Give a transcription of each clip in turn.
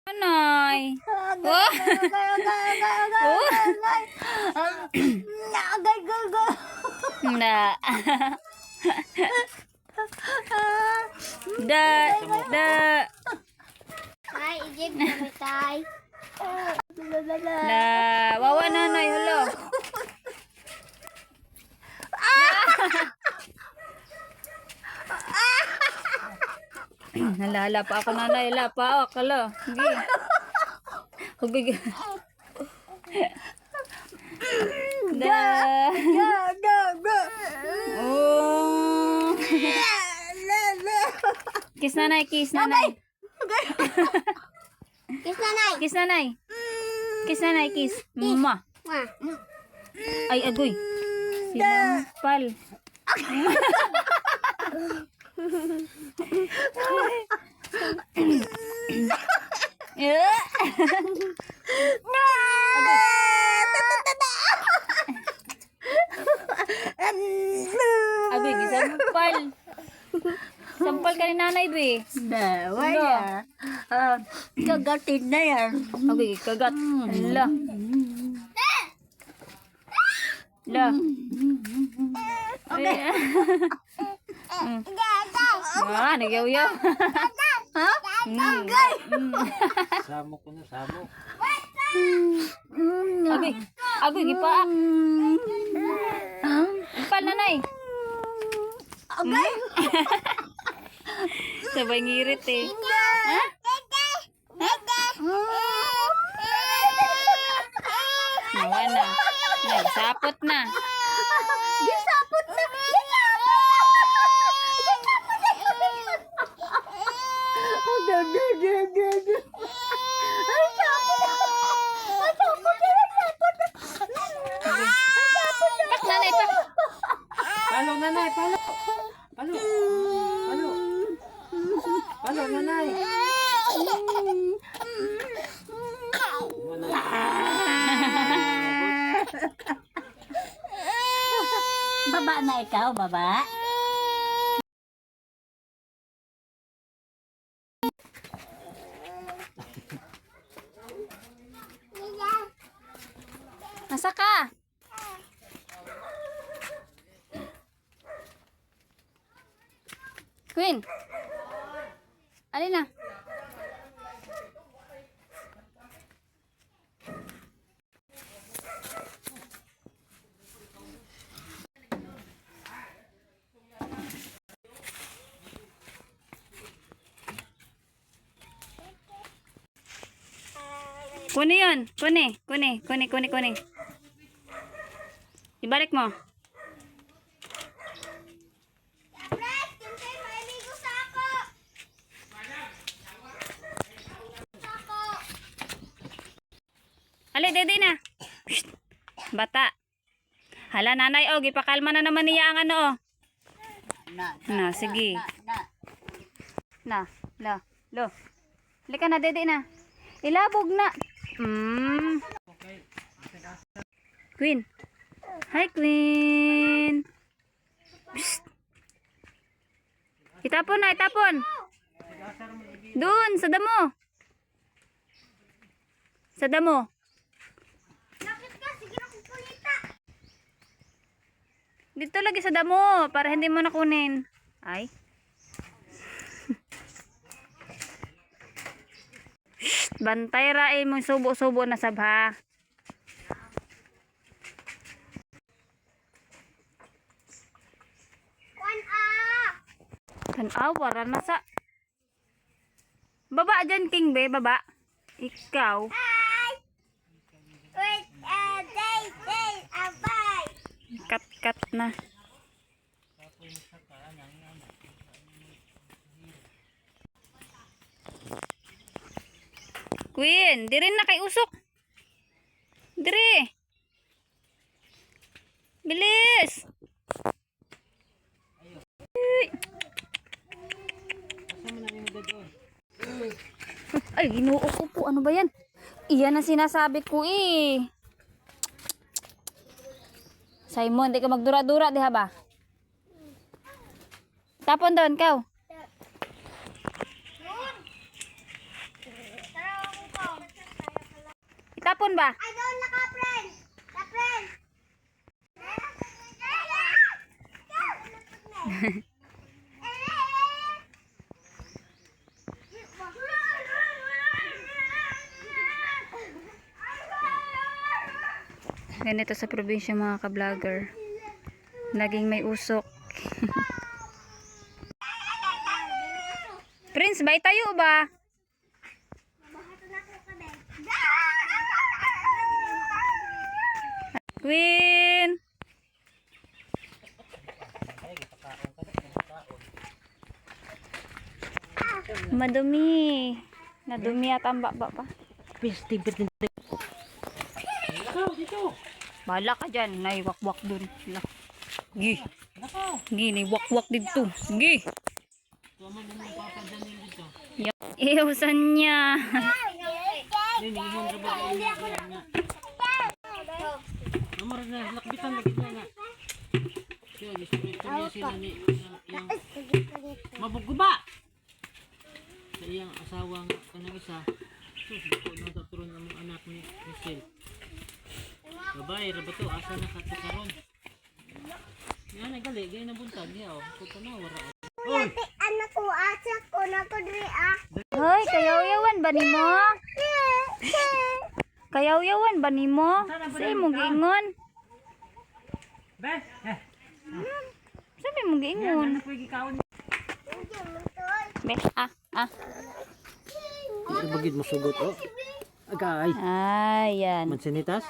Nanay. Oh. Na. Da. Ay, igib na tay. Na. Wawa nanay. Hello. Nalala pa ako nanay. Hala pa ako. Hala. Sige. Hubig. Da. Oh. Kiss nanay. Kiss nanay. Kiss nanay. Kiss nanay. Kiss nanay. Kiss. Mwah. Ay, agoy. Sinampal. Abi, gisampal. Sampal ka ni nanay, be. Wala. Kagatin na yan. Abi, kagat. Ala. La. Okay. Ah, nagyaw-yaw. Ha? Samok ko na, samok. Abi, abi, gipaak. Impal nanay. Agay. Sabay ngirit eh. Ha? Nawa na. Nagsapot na. Gisapot na. Pak nanay pa. Palo, nanay, palo. Palo. Palo. Palo, nanay. Baba na ikaw, baba. Nasa ka? Queen. Alin na? Kuni yun. Kuni. Ibalik mo. Ali, dede na. Shh. Bata. Hala, nanay, oh, gipakalma na naman niya ang ano, oh. Na, sige. Na, lo. Halika na, dede na. Ilabog na. Queen. Hi, Queen. Psst. Itapon na, itapon. Doon, sa damo. Sa damo. Bakit ka? Sige na kukulita. Dito lagi sa damo, para hindi mo nakunin. Ay. Shh, bantay rain mo subo-subo na sabha. Tanaw, wala na sa... Baba dyan, King Be, baba. Ikaw. Wait, abay. Kat na. Queen, diri na kay usok. Diri. Bilis. Ay, ginuo ko po. Ano ba yan? Iyan ang sinasabi ko eh. Simon, di ka magdura-dura, di ba? Tapon doon, kaw. Hapon ba? Ay, doon na ka-friend. Ka-friend. Ganito sa probinsya mga ka-vlogger. Naging may usok. Prince, bay tayo ba? Queen! Madumi. Nadumi at ang baba pa. Bala ka dyan. Naiwakwak dun. Gi. Gi, naiwakwak dito. Gi. Iusan niya. Amar na, lakbitan lagi na. Siya, gisipin niya sila ni yang mabuguba. Sa iyang asawa nga kanang isa. Sus, ko nang taturon ang mga anak ni Michelle. Babae, ra ba to? Asa na ka to karon? Yan ay gali, gay na buntag niya oh. Ko na wara. Oy, Anak ko, asa ko na ko diri ah. Hoy, kayaw-yawan ba nimo? Kayaw-yawan ba nimo? Say mo giingon. be. Sabi mo giingon. Ano pwede kaon? Be, Bagid masugot oh. Agay. Ayan. Mansinitas?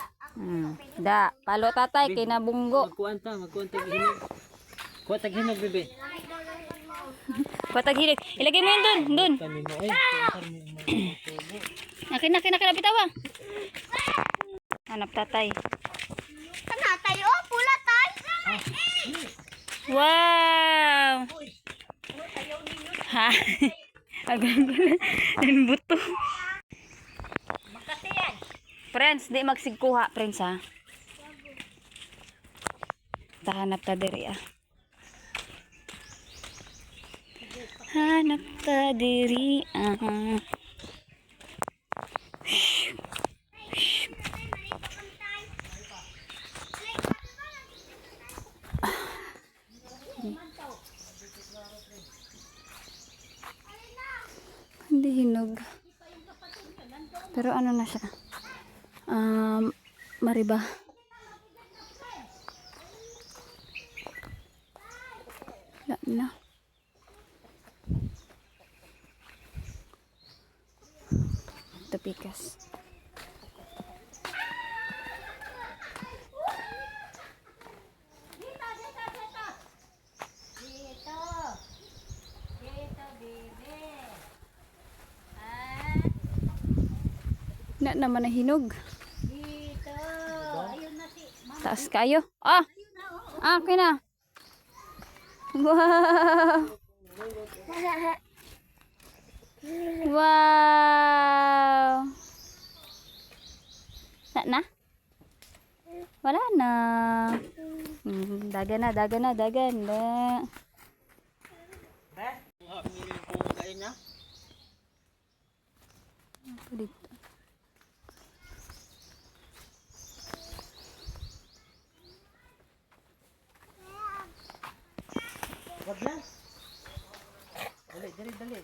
Da, palo tatay kay nabunggo. Magkuan ta hinog. Kuha tag hinog bebe. Patag hilig. Ilagay mo yun dun. Kami mo ay. Akin, bitawa. Hanap tatay. Kana tayo, pula tay. Wow! Ha? Agad-agad. Ang buto. Friends, di magsigkuha, friends ha. Tahanap ta diri ah. Hanap ta diri ah. Hindi hinog. Pero ano na siya? Mariba. Wala na. Tapikas. Na naman na hinog. Taas kayo. Okay na. Wow. Wow. Na? Wala na. Dagan na. Apa dito? Wag na.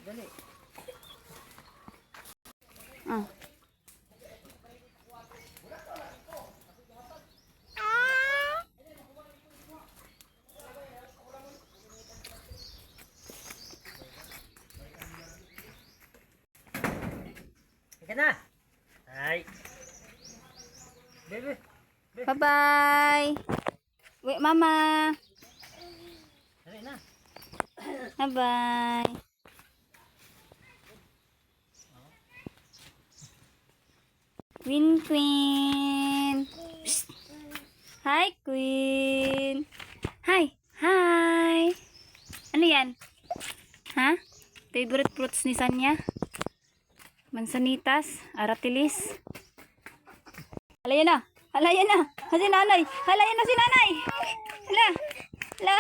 Dali. Ika na. Ay. Bebe. Bye-bye. Wait, mama. Dali na. Bye-bye. Queen. Psst. Hi, Queen. Hi. Ano yan? Ha? Favorite fruits ni Sanya? Mansanitas, aratilis. Halayan na. Si nanay. Halayan na si nanay. Hala.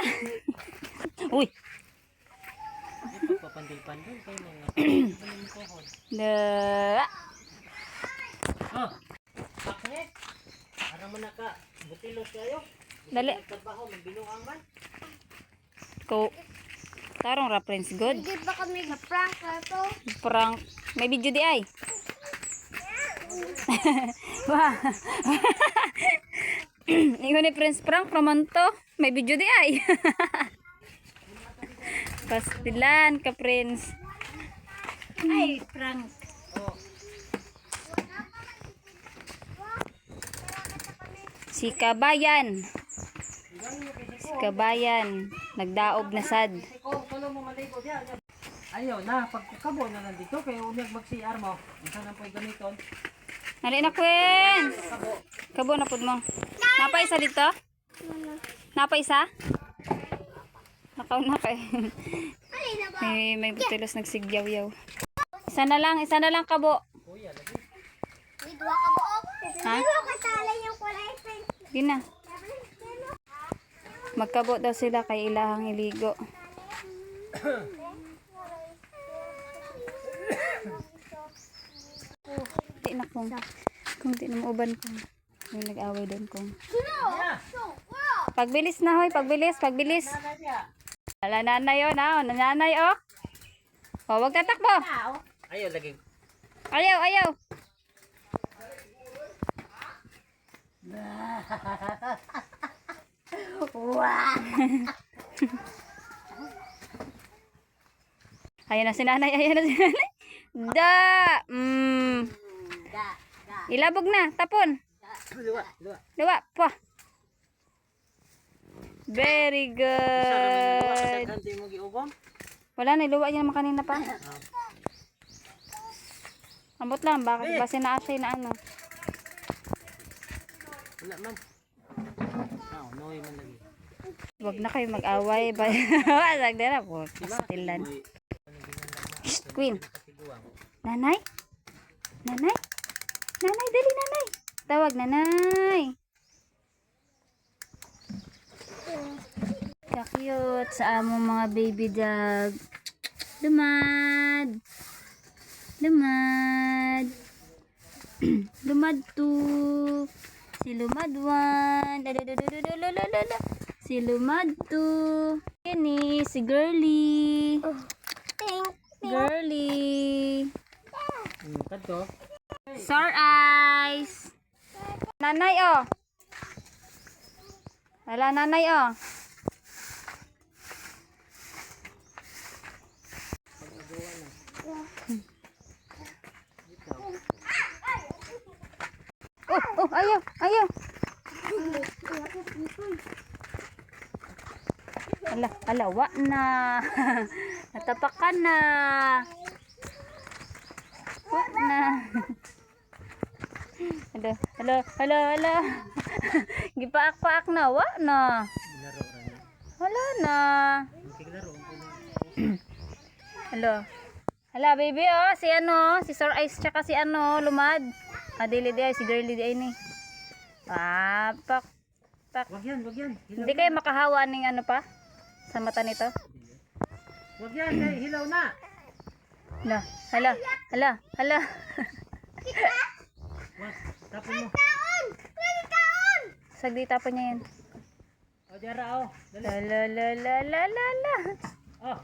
Uy. Papandil-pandil kayo mga. Da. Oh. naman naka butilos kayo. Dali. Trabaho magbinuang man. Ko. Tarong ra friends good. Hindi ba kami na-prank na to? Prank. May video di ay. Wah. Ingon ni Prince prank naman to. May video di ay. Pastilan ka Prince. Ay, prank. Si Kabayan. Si Kabayan. Nagdaob na sad. Ikaw, tulo mo maligo diyan. Ayaw na, pagkakabo na nandito, kaya unyag mag-CR mo. Isa na po'y gamiton. Nali na Queen. Kabo na pud mo. Napa isa dito? Napa isa? Nakaw na kay. may butilos nagsigyaw-yaw. Isa na lang kabo. May duwa ka ba? Ha? Ano katala yung kulay pink? Di na. Magkabo daw sila kay ilahang iligo. Di na kung di na mauban kong. Yung nag-away doon kong. Pagbilis na hoy, pagbilis. Wala nanay oh, nanay oh. Oh, wag tatakbo. Ayaw lagi. Ayaw. Wow. Ayan na si nanay. Da. Ilabog na, tapon. Luwa. Luwa, pa. Very good. Kanti mo giubom. Wala na, luwa niya naman kanina pa. Ambot lang, bakit ba sinaasay na ano? Wala man. Noy man lagi. Huwag na kayo mag-away. Wasag na po. Pastilan. Shh, Queen. Nanay? Nanay? Nanay, dali nanay. Tawag nanay. Cute sa among mga baby dog. Lumad. Lumad to. Si Lumad 1. Si Lumad 2. Ini si Girly. Girly. Kadto. Sore eyes. Nanay oh. Wala nanay oh. Oh, ayaw. Ala, na. Natapakan na. Wa na. Hala. Gipaak-paak na, wa na. Laro ra na. Wala na. Kiglaro. Hala, baby oh, si Sore Eyes tsaka si Lumad. Dili di ay, si Girly di ay ni. Papak. Wag yan. Hindi kayo makahawa ng ano pa? Sa mata nito? Wag yan, kay hilaw na. Hala. Wag, tapon mo. Sagdi tapon niya yan. O, diara o. Dali. La. Oh.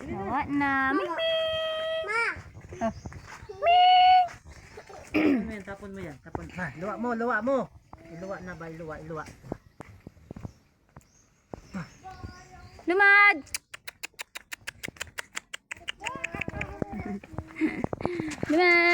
Hawa na. Ming. Ma! Oh. Ming. Tapon mo yan. Ma, luwa mo. Iluwa na ba? Iluwa. Lumad. Lumad.